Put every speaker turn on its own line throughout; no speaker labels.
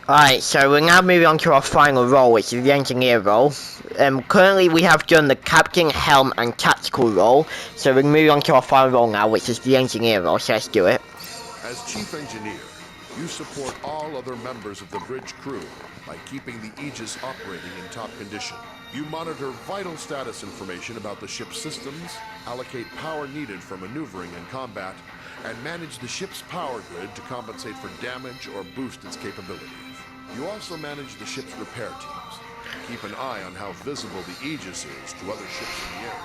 Alright, so we're now moving on to our final role, which is the engineer role. Currently we have done the captain, helm, and tactical role, so we're moving on to our final role now, which is the engineer role, so let's do it.
As chief engineer, you support all other members of the bridge crew by keeping the Aegis operating in top condition. You monitor vital status information about the ship's systems, allocate power needed for maneuvering and combat, and manage the ship's power grid to compensate for damage or boost its capabilities. You also manage the ship's repair teams. Keep an eye on how visible the Aegis is to other ships in the area.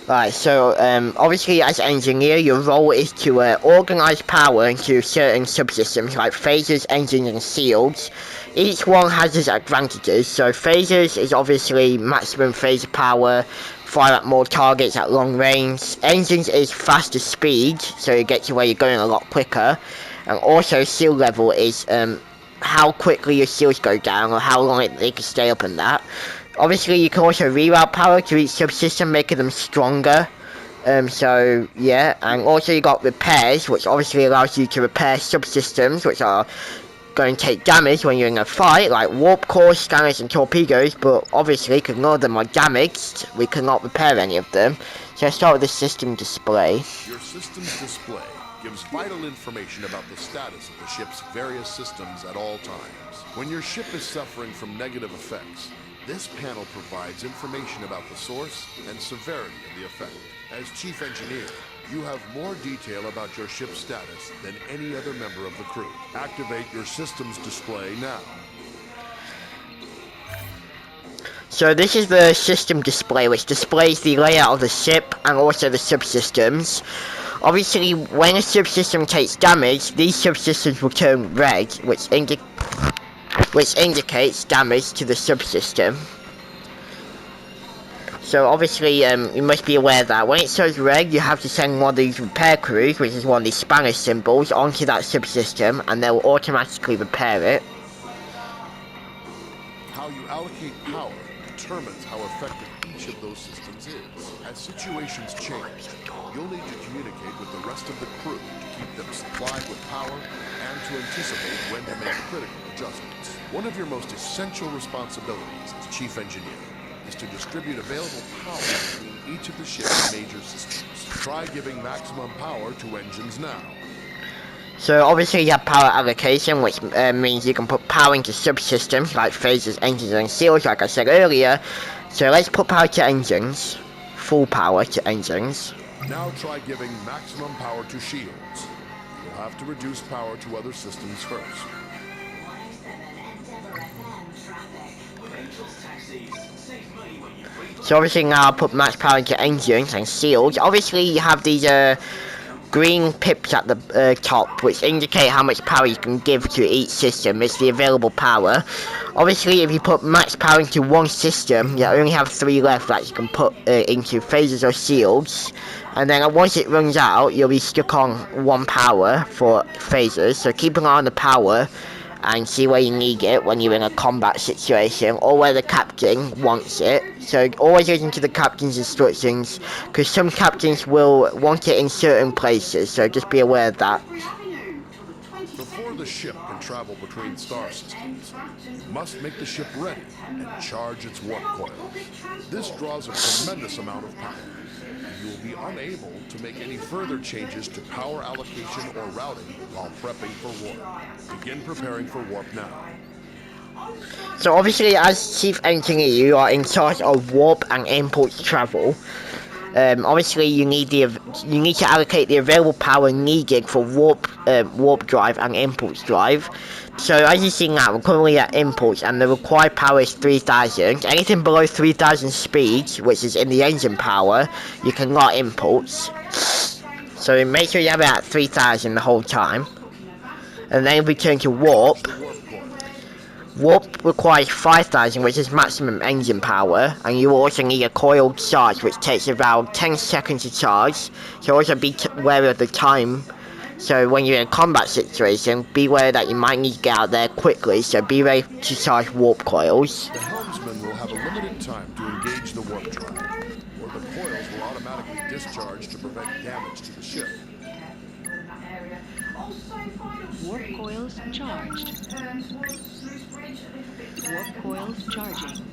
Right, so obviously as engineer, your role is to organize power into certain subsystems like phasers, engines, and seals. Each one has its advantages. So phasers is obviously maximum phaser power, fire at more targets at long range. Engines is faster speed, so you get to where you're going a lot quicker. And also seal level is how quickly your seals go down or how long they can stay up in that. Obviously, you can also reroute power to each subsystem, making them stronger. So, yeah. And also you got repairs, which obviously allows you to repair subsystems, which are going to take damage when you're in a fight, like warp cores, scanners, and torpedoes. But obviously, because none of them are damaged, we cannot repair any of them. So let's start with the system display.
Your system's display gives vital information about the status of the ship's various systems at all times. When your ship is suffering from negative effects, this panel provides information about the source and severity of the effect. As chief engineer, you have more detail about your ship's status than any other member of the crew. Activate your system's display now.
So this is the system display, which displays the layout of the ship and also the subsystems. Obviously, when a subsystem takes damage, these subsystems will turn red, which indicates damage to the subsystem. So obviously, you must be aware that when it shows red, you have to send one of these repair crews, which is one of these Spanish symbols, onto that subsystem, and they will automatically repair it.
How you allocate power determines how effective each of those systems is. As situations change, you'll need to communicate with the rest of the crew to keep them supplied with power and to anticipate when to make critical adjustments. One of your most essential responsibilities as chief engineer is to distribute available power between each of the ship's major systems. Try giving maximum power to engines now.
So obviously you have power allocation, which means you can put power into subsystems like phasers, engines, and seals, like I said earlier. So let's put power to engines. Full power to engines.
Now try giving maximum power to shields. You'll have to reduce power to other systems first.
So obviously now I'll put max power into engines and seals. Obviously you have these green pips at the top, which indicate how much power you can give to each system. It's the available power. Obviously, if you put max power into one system, you only have 3 left that you can put into phasers or seals. And then once it runs out, you'll be stuck on 1 power for phasers. So keep an eye on the power and see where you need it when you're in a combat situation or where the captain wants it. So always listen to the captain's instructions, because some captains will want it in certain places, so just be aware of that.
Before the ship can travel between star systems, you must make the ship ready and charge its warp coils. This draws a tremendous amount of power. You will be unable to make any further changes to power allocation or routing while prepping for warp. Begin preparing for warp now.
So obviously, as chief engineer, you are in charge of warp and impulse travel. Obviously, you need to allocate the available power needed for warp drive and impulse drive. So as you see now, we're currently at impulse, and the required power is 3000. Anything below 3000 speed, which is in the engine power, you cannot impulse. So make sure you have it at 3000 the whole time. And then we turn to warp. Warp requires 5000, which is maximum engine power, and you will also need a coiled charge, which takes around 10 seconds to charge. So also be wary of the time. So when you're in a combat situation, be aware that you might need to get out there quickly, so be ready to charge warp coils.
The helmsman will have a limited time to engage the warp drive, or the coils will automatically discharge to prevent damage to the ship.
Warp coils charged. Warp coils charging.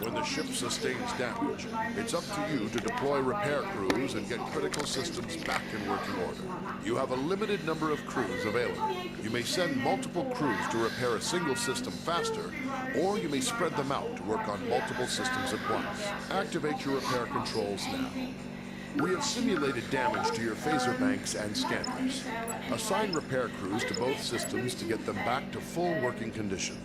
When the ship sustains damage, it's up to you to deploy repair crews and get critical systems back in working order. You have a limited number of crews available. You may send multiple crews to repair a single system faster, or you may spread them out to work on multiple systems at once. Activate your repair controls now. We have simulated damage to your phaser banks and scanners. Assign repair crews to both systems to get them back to full working condition.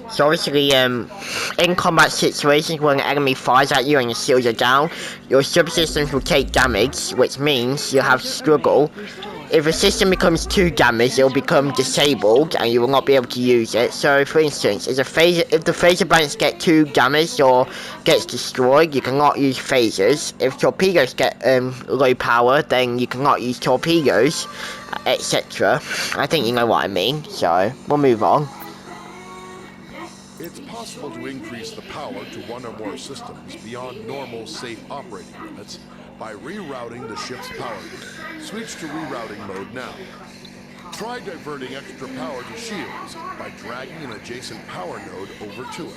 So obviously, in combat situations when an enemy fires at you and your shields are down, your subsystems will take damage, which means you'll have to struggle. If a system becomes too damaged, it will become disabled and you will not be able to use it. So, for instance, if the phaser banks get too damaged or gets destroyed, you cannot use phasers. If torpedoes get low power, then you cannot use torpedoes, etc. I think you know what I mean, so we'll move on.
It's possible to increase the power to one or more systems beyond normal safe operating limits by rerouting the ship's power grid. Switch to rerouting mode now. Try diverting extra power to shields by dragging an adjacent power node over to it.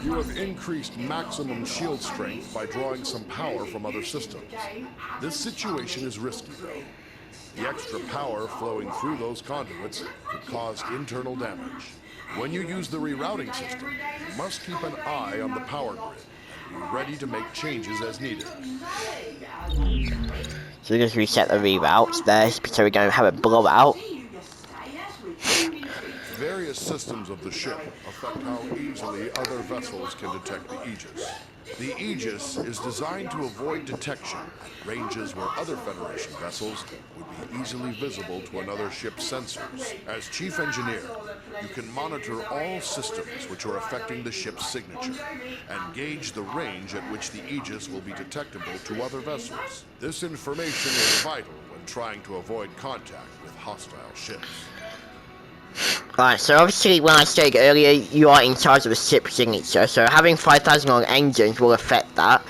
You have increased maximum shield strength by drawing some power from other systems. This situation is risky, though. The extra power flowing through those conduits could cause internal damage. When you use the rerouting system, you must keep an eye on the power grid and be ready to make changes as needed.
So just reset the reroutes there, so we don't have a blowout.
Various systems of the ship affect how easily other vessels can detect the Aegis. The Aegis is designed to avoid detection at ranges where other Federation vessels would be easily visible to another ship's sensors. As Chief Engineer, you can monitor all systems which are affecting the ship's signature and gauge the range at which the Aegis will be detectable to other vessels. This information is vital when trying to avoid contact with hostile ships.
Alright, so obviously when I stated earlier, you are in charge of the ship signature, so having 5,000 long engines will affect that.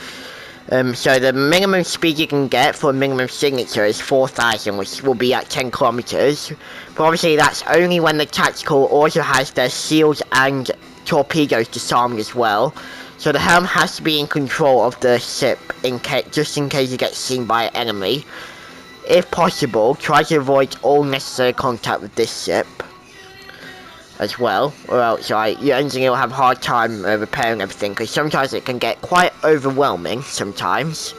So the minimum speed you can get for a minimum signature is 4,000, which will be at 10 kilometers. But obviously that's only when the tactical also has their shields and torpedoes disarmed as well. So the helm has to be in control of the ship just in case you get seen by an enemy. If possible, try to avoid all necessary contact with this ship as well, or else your engineer will have a hard time repairing everything, because sometimes it can get quite overwhelming sometimes.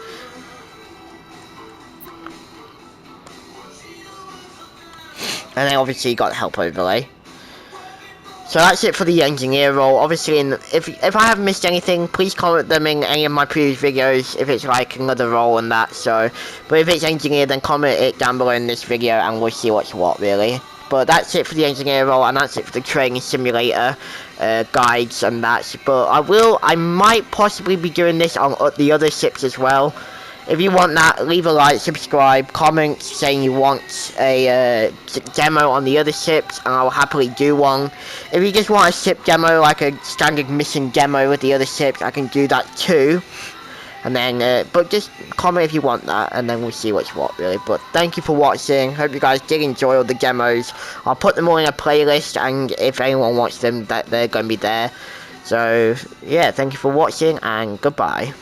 And then obviously you got the help overlay. So that's it for the engineer role. Obviously, if I have missed anything, please comment them in any of my previous videos, if it's like another role and that, so. But if it's engineer, then comment it down below in this video and we'll see what's what, really. But that's it for the engineer role, and that's it for the training simulator guides and that. But I might possibly be doing this on the other ships as well. If you want that, leave a like, subscribe, comment saying you want a demo on the other ships, and I'll happily do one. If you just want a ship demo, like a standard mission demo with the other ships, I can do that too. And then, but just comment if you want that, and then we'll see what's what, really. But thank you for watching. Hope you guys did enjoy all the demos. I'll put them all in a playlist, and if anyone wants them, they're going to be there. So, yeah, thank you for watching, and goodbye.